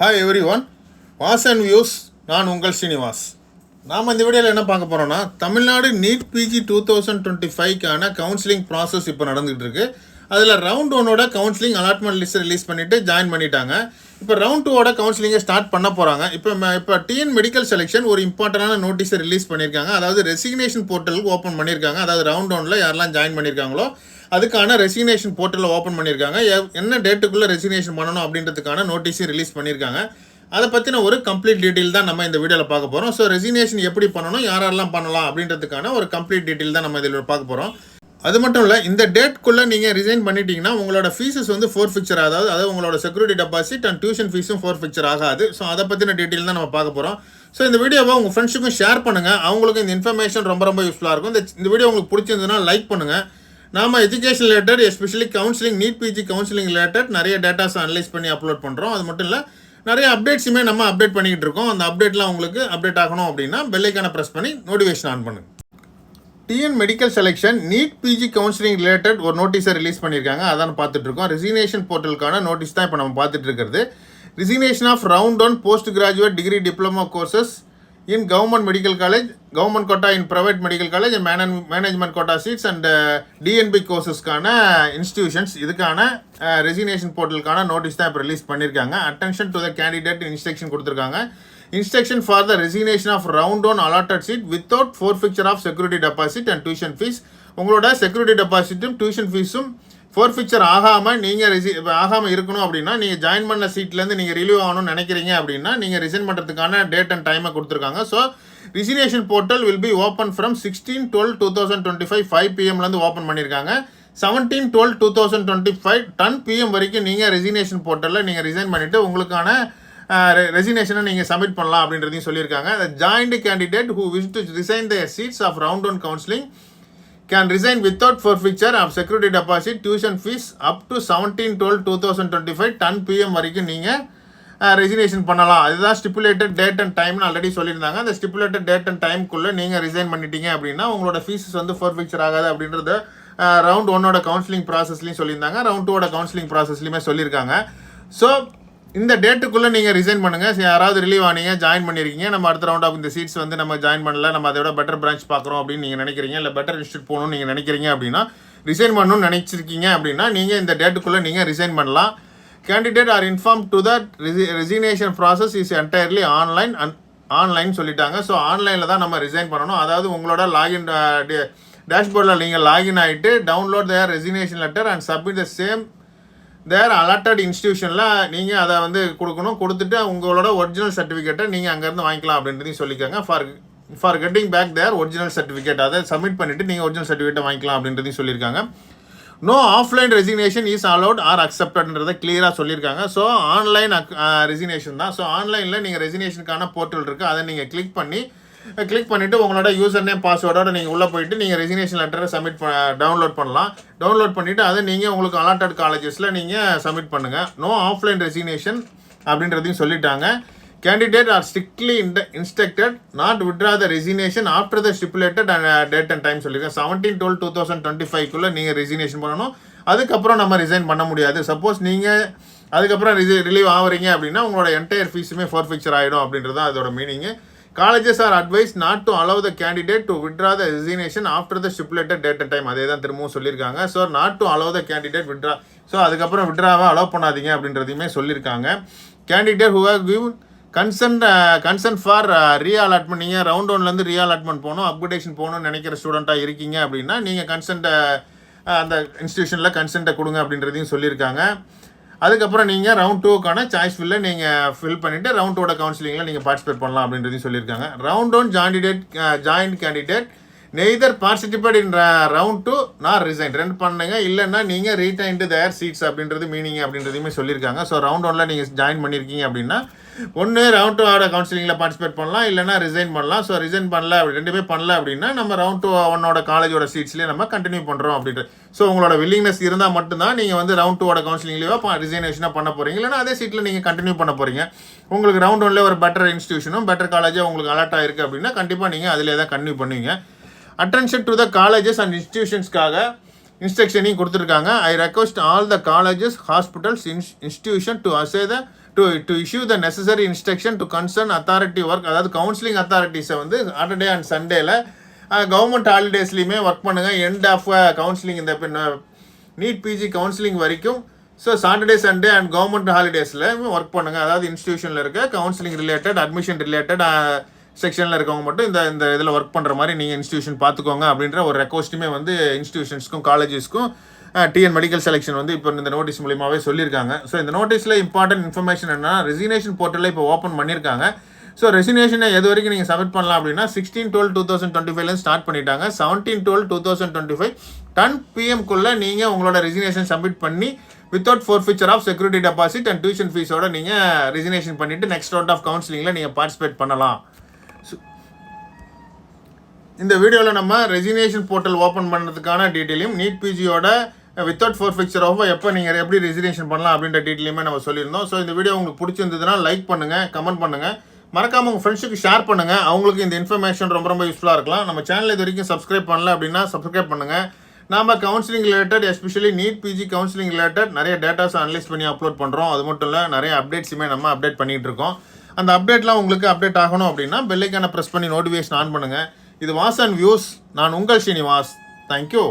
Hi everyone, வாஸ் and views. நான் உங்கள் ஸ்ரீனிவாஸ். நாம் இந்த வீடியோவில் என்ன பார்க்க போகிறோன்னா, தமிழ்நாடு நீட் பிஜி 2025க்கான கவுன்சிலிங் ப்ராசஸ் இப்போ நடந்துகிட்டு இருக்கு. அதில் ரவுண்ட் ஒன்னோட கவுன்சிலிங் அலாட்மெண்ட் லிஸ்ட் ரிலீஸ் பண்ணிவிட்டு ஜாயின் பண்ணிட்டாங்க. இப்போ ரவுண்ட் டூவோட கவுன்சிலிங்கை ஸ்டார்ட் பண்ண போகிறாங்க. இப்போ டிஎன் மெடிக்கல் செலெக்ஷன் ஒரு இம்பார்ட்டண்டான நோட்டீஸை ரிலீஸ் பண்ணியிருக்காங்க. அதாவது ரெசிக்னேஷன் போர்ட்டலுக்கு ஓப்பன் பண்ணியிருக்காங்க. அதாவது ரவுண்ட் ஒன்னில் யாரெல்லாம் ஜாயின் பண்ணியிருக்காங்களோ அதுக்கான ரெசிக்னேஷன் போர்ட்டலில் ஓப்பன் பண்ணியிருக்காங்க. என்ன டேட்டுக்குள்ளே ரெசிக்னேஷன் பண்ணணும் அப்படின்றதுக்கான நோட்டீஸையும் ரிலீஸ் பண்ணியிருக்காங்க. அதை பற்றின ஒரு கம்ப்ளீட் டீட்டெயில் தான் நம்ம இந்த வீடியோவில் பார்க்க போகிறோம். ஸோ ரெசிக்னேஷன் எப்படி பண்ணணும், யாரெல்லாம் பண்ணலாம் அப்படின்றதுக்கான ஒரு கம்ப்ளீட் டீட்டெயில் தான் நம்ம இதில் பார்க்க போகிறோம். அது மட்டும் இல்லை, இந்த டேட்குள்ளே நீங்கள் ரிசைன் பண்ணிட்டீங்கன்னா உங்களோட ஃபீஸஸ் வந்து ஃபோர்ஃபிக்சர் ஆகாது. அதாவது உங்களோட செக்யூரிட்டி டெபாசிட் அண்ட் டியூஷன் ஃபீஸும் ஃபோர்ஃபிக்சர் ஆகாது. ஸோ அதை பற்றின டீட்டெயில் தான் நம்ம பார்க்க போகிறோம். ஸோ இந்த வீடியோவை உங்கள் ஃப்ரெண்ட்ஸுக்கும் ஷேர் பண்ணுங்கள். அவங்களுக்கு இந்த இன்ஃபர்மேஷன் ரொம்ப ரொம்ப யூஸ்ஃபுல்லாக இருக்கும். இந்த வீடியோ உங்களுக்கு பிடிச்சிருந்ததுன்னா லைக் பண்ணுங்கள். நாம் education related, especially counselling, NEET PG counselling related நிறைய டேட்டாஸ் அனலைஸ் பண்ணி அப்லோட் பண்ணுறோம். அது மட்டும் இல்லை, நிறைய அப்டேட்ஸுமே நம்ம அப்டேட் பண்ணிக்கிட்டு இருக்கோம். அந்த அப்டேட்லாம் உங்களுக்கு அப்டேட் ஆகணும் அப்படின்னா பெல்லைக்கான ப்ரெஸ் பண்ணி நோட்டிஃபிகேஷன் ஆன் பண்ணுங்க. TN medical selection NEET PG counselling related ஒரு நோட்டீஸை ரிலீஸ் பண்ணியிருக்காங்க. அதான் பார்த்துட்டு இருக்கோம். ரெசிக்னேஷன் போர்ட்டலுக்கான நோட்டீஸ் தான் இப்போ நம்ம பார்த்துட்டு இருக்கிறது. Resignation of round one post graduate degree diploma courses in government medical college, government quota in private medical college and management quota seats and DNB courses-கான இன்ஸ்டிடியூஷன்ஸ் இதுக்கான ரெசிக்னேஷன் போர்ட்டலுக்கான நோட்டீஸ் தான் இப்போ ரிலீஸ் பண்ணியிருக்காங்க. Attention to the candidate instruction கொடுத்துருக்காங்க. Instruction for the resignation of round one allotted seat without forfeiture of security deposit and tuition fees. உங்களோட security டெபாசிட்டும் tuition ஃபீஸும் ஃபோர்ஃபிக்சர் ஆகாமல் இருக்கணும் அப்படின்னா, நீங்கள் ஜாயின் பண்ண சீட்லேருந்து நீங்கள் ரிலீவ் ஆகணும்னு நினைக்கிறீங்க அப்படின்னா நீங்கள் ரிசைன் பண்ணுறதுக்கான டேட் அண்ட் டைமை கொடுத்துருக்காங்க. So resignation portal will be open from 16/12/2025 5 PM open பண்ணியிருக்காங்க. 17/12/2025 10 PM வரைக்கும் நீங்கள் ரெசிக்னேஷன் போர்ட்டலில் நீங்கள் ரிசைன் பண்ணிவிட்டு உங்களுக்கான ரெசிக்னேஷனை நீங்கள் சப்மிட் பண்ணலாம் அப்படின்றதையும் சொல்லியிருக்காங்க. Joint candidate who wish to resign the seats of round one counselling can resign without forfeiture of security deposit, tuition fees up to 17/12/2025 10 PM வரைக்கும் நீங்கள் ரெசிக்னேஷன் பண்ணலாம். அதுதான் ஸ்டிப்புலேட்டட் டேட் அண்ட் டைம்னு ஆல்ரெடி சொல்லியிருந்தாங்க. அந்த ஸ்டிப்புலேட்டட் டேட் அண்ட் டைம்குள்ளே நீங்கள் resign பண்ணிட்டீங்க அப்படின்னா உங்களோட ஃபீஸஸ் வந்து ஃபோர்ஃபிக்சர் ஆகாது அப்படின்றத ரவுண்ட் ஒன்னோட கவுன்சிலிங் ப்ராசஸ்லையும் சொல்லியிருந்தாங்க. ரவுண்ட் டூவோட கவுன்சிலிங் ப்ராசஸ்லையுமே சொல்லியிருக்காங்க. ஸோ இந்த டேட்டுக்குள்ளே நீங்கள் ரிசைன் பண்ணுங்கள். யாராவது ரிலீவ் ஆனீங்க, ஜாயின் பண்ணியிருக்கீங்க, நம்ம அடுத்த ரவுண்ட் ஆஃப் இந்த சீட்ஸ் வந்து நம்ம ஜாயின் பண்ணல, நம்ம அதோட பெட்டர் பிரான்ச் பார்க்குறோம் அப்படின்னு நீங்கள் நினைக்கிறீங்க, இல்லை பெட்டர் இன்ஸ்டியூட் போகணும்னு நீங்கள் நினைக்கிறீங்க அப்படின்னா, ரிசைன் பண்ணணும்னு நினைச்சிருக்கீங்க அப்படின்னா நீங்கள் இந்த டேட்டுக்குள்ளே நீங்கள் ரிசைன் பண்ணலாம். Candidate R inform to the resignation process is entirely online சொல்லிட்டாங்க. ஸோ ஆன்லைனில் தான் நம்ம ரிசைன் பண்ணணும். அதாவது உங்களோட லாகின் டேஷ்போர்டில் நீங்கள் லாகின் ஆகிட்டு download their resignation letter and submit the same their allotted இன்ஸ்டியூஷனில் நீங்கள் அதை வந்து கொடுக்கணும். கொடுத்துட்டு உங்களோட ஒரிஜினல் சர்டிஃபிகேட்டை நீங்கள் அங்கேருந்து வாங்கிக்கலாம் அப்படின்றதையும் சொல்லிக்காங்க. For getting back their original certificate, அதை சப்மிட் பண்ணிவிட்டு நீங்கள் ஒரிஜினல் சர்டிஃபிகேட்டை வாங்கிக்கலாம் அப்படின்றதையும் சொல்லியிருக்காங்க. No offline resignation is allowed or அக்செப்டட்ன்றதை கிளியராக சொல்லியிருக்காங்க. ஸோ ஆன்லைன் ரெசிக்னேஷன் தான். ஸோ ஆன்லைனில் நீங்கள் ரெசிக்னேஷனுக்கான போர்ட்டல் இருக்குது, அதை நீங்கள் கிளிக் பண்ணிவிட்டு உங்களோட யூசர் நேம் பாஸ்வேர்டோட நீங்கள் உள்ளே போயிட்டு நீங்கள் ரெசிக்னேஷன் லெட்டரை டவுன்லோட் பண்ணலாம். டவுன்லோட் பண்ணிவிட்டு அதை நீங்கள் உங்களுக்கு அலாட்டட் காலேஜஸில் நீங்கள் சப்மிட் பண்ணுங்கள். நோ ஆஃப்லைன் ரெசிக்னேஷன் அப்படின்றதையும் சொல்லிட்டாங்க. Candidate R strictly instructed not withdraw the resignation after the stipulated date and time சொல்லியிருக்கேன். 17/12/2025 நீங்கள் ரெசிக்னேஷன் பண்ணணும். அதுக்கப்புறம் நம்ம ரிசைன் பண்ண முடியாது. சப்போஸ் நீங்கள் அதுக்கப்புறம் ரிலீவ் ஆகுறீங்க அப்படின்னா உங்களோட என்டையர் ஃபீஸுமே ஃபோர்ஃபிக்சர் ஆகிடும் அப்படின்றது தான் அதோட meaning. Colleges are advised not to allow the candidate to withdraw the resignation after the stipulated date and time. அதே தான் திரும்பவும் சொல்லியிருக்காங்க. So not to allow the candidate withdraw. So அதுக்கப்புறம் விட்ராவை அலோவ் பண்ணாதீங்க அப்படின்றதையுமே சொல்லியிருக்காங்க. Candidate who have give consent for reallotment, நீங்கள் ரவுண்ட் ஒன்லேருந்து ரீஅலாட்மெண்ட் போகணும், அப்கிரேடேஷன் போகணும்னு நினைக்கிற ஸ்டூடெண்ட்டாக இருக்கீங்க அப்படின்னா நீங்கள் அந்த இன்ஸ்டியூஷனில் கன்சென்ட்டை கொடுங்க அப்படின்றதையும் சொல்லியிருக்காங்க. அதுக்கப்புறம் நீங்கள் ரவுண்ட் டூக்கான சாய்ஸ் நீங்கள் ஃபில் பண்ணிவிட்டு ரவுண்ட் டூவோட கவுன்சிலிங்கில் நீங்கள் பார்ட்டிசிபேட் பண்ணலாம் அப்படின்றதையும் சொல்லியிருக்காங்க. Round one joint candidate neither participate in round two nor resign. ரெண்டு பண்ணுங்க, இல்லைன்னா நீங்கள் ரீடைன்டு தேர் சீட்ஸ் அப்படின்றது மீனிங் அப்படின்றதையுமே சொல்லியிருக்காங்க. ஸோ ரவுண்ட் ஒன்னில் நீங்கள் ஜாயின் பண்ணியிருக்கீங்க அப்படின்னா ஒன்று ரவுண்ட் டூவோட கவுன்சிலிங்கில் பார்ட்டிசிபேட் பண்ணலாம், இல்லைனா ரிசைன் பண்ணலாம். ஸோ ரிசைன் பண்ணல, ரெண்டுமே பண்ணல அப்படின்னா நம்ம ரவுண்ட் டூ ஒன்னோட காலேஜோட சீட்ஸ்லேயே நம்ம கண்டினியூ பண்ணுறோம் அப்படின்ட்டு. ஸோ உங்களோட வில்லிங்னஸ் இருந்தால் மட்டும்தான் நீங்கள் வந்து ரவுண்ட் டூவோட கவுன்சிலிங்லேயே ரிசைனேஷனாக பண்ண போகிறீங்க, இல்லைனா அதே சீட்டில் நீங்கள் கண்டினியூ பண்ண போகிறீங்க. உங்களுக்கு ரவுண்ட் ஒன்லேயே ஒரு பெட்டர் இன்ஸ்டியூஷனும் பெட்டர் காலேஜாக உங்களுக்கு அலாட் ஆகிருக்கு அப்படின்னா கண்டிப்பாக நீங்கள் அதிலே தான் கண்டினியூ பண்ணுவீங்க. Attention to the colleges and இன்ஸ்டிடியூஷன்ஸ்க்காக இன்ஸ்ட்ரக்ஷனையும் கொடுத்துருக்காங்க. I request all the colleges, hospitals, institution to அசே the to issue the necessary instruction to concern authority work. அதாவது கவுன்சிலிங் அத்தாரிட்டிஸை வந்து சாட்டர்டே அண்ட் சண்டேல கவர்மெண்ட் ஹாலிடேஸ்லையுமே ஒர்க் பண்ணுங்கள். எண்ட் ஆஃப் கவுன்சிலிங் இந்த நீட் பிஜி கவுன்சிலிங் வரைக்கும் so Saturday Sunday and government ஹாலிடேஸில் ஒர்க் பண்ணுங்கள். அதாவது இன்ஸ்டியூஷனில் இருக்க கவுன்சிலிங் ரிலேட்டட் அட்மிஷன் ரிலேட்டட் செக்ஷனில் இருக்கவங்க மட்டும் இந்த இதில் ஒர்க் பண்ணுற மாதிரி நீங்கள் இன்ஸ்டியூஷன் பார்த்துக்கோங்க அப்படின்ற ஒரு ரெக்வஸ்ட்டுமே வந்து இன்ஸ்டியூஷன்ஸ்க்கும் காலேஜஸ்க்கும் டிஎன் மெடிக்கல் செலெக்ஷன் வந்து இப்போ இந்த நோட்டீஸ் மூலியமாகவே சொல்லியிருக்காங்க. ஸோ இந்த நோட்டீஸில் இம்பார்ட்டன்ட் இன்ஃபர்மேஷன் என்னன்னா ரெசிக்னேஷன் போர்ட்டலில் இப்போ ஓப்பன் பண்ணியிருக்காங்க. ஸோ ரெசிக்னேஷனை எது வரைக்கும் நீங்கள் சப்மிட் பண்ணலாம் அப்படின்னா 16/12/2025 ஸ்டார்ட் பண்ணிட்டாங்க. 17/12/2025 10 PM நீங்கள் உங்களோட ரெசிக்னேஷன் சப்மிட் பண்ணி without forfeiture of security deposit and tuition ஃபீஸோட நீங்கள் ரெசிக்னேஷன் பண்ணிவிட்டு நெக்ஸ்ட் ரவுண்ட் ஆஃப் கவுன்சிலிங்கில் நீங்கள் பார்ட்டிசிபேட் பண்ணலாம். இந்த வீடியோவில் நம்ம ரெசிக்னேஷன் போர்ட்டல் ஓப்பன் பண்ணுறதுக்கான டீட்டெயிலையும் நீட் பிஜியோட வித்தவுட் ஃபோர்ஃபிக்சர் ஆஃப் எப்போ நீங்கள் எப்படி ரெசிக்னேஷன் பண்ணலாம் அப்படின்ற டீட்டெயிலுமே நம்ம சொல்லியிருந்தோம். ஸோ இந்த வீடியோ உங்களுக்கு பிடிச்சிருந்ததுன்னா லைக் பண்ணுங்கள், கமெண்ட் பண்ணுங்கள், மறக்காமல் உங்கள் ஃப்ரெண்ட்ஸுக்கு ஷேர் பண்ணுங்கள். அவங்களுக்கு இந்த இன்ஃபர்மேஷன் ரொம்ப ரொம்ப யூஸ்ஃபுல்லாக இருக்கலாம். நம்ம சேனல் இது வரைக்கும் சப்ஸ்கிரைப் பண்ணல அப்படின்னா சப்ஸ்கிரைப் பண்ணுங்கள். நம்ம counselling related especially NEET PG counselling related நிறைய டேட்டாஸ் அனலைஸ் பண்ணி அப்லோட் பண்ணுறோம். அது மட்டும் இல்லை நிறைய அப்டேட்ஸுமே நம்ம அப்டேட் பண்ணிகிட்டு இருக்கோம். அந்த அப்டேட்லாம் உங்களுக்கு அப்டேட் ஆகணும் அப்படின்னா பெல்லைக்கான ப்ரெஸ் பண்ணி நோட்டிஃபிகேஷன் ஆன் பண்ணுங்கள். இது வாஸ் அண்ட் வியூஸ். நான் உங்கள் ஸ்ரீனிவாஸ். தேங்க்யூ.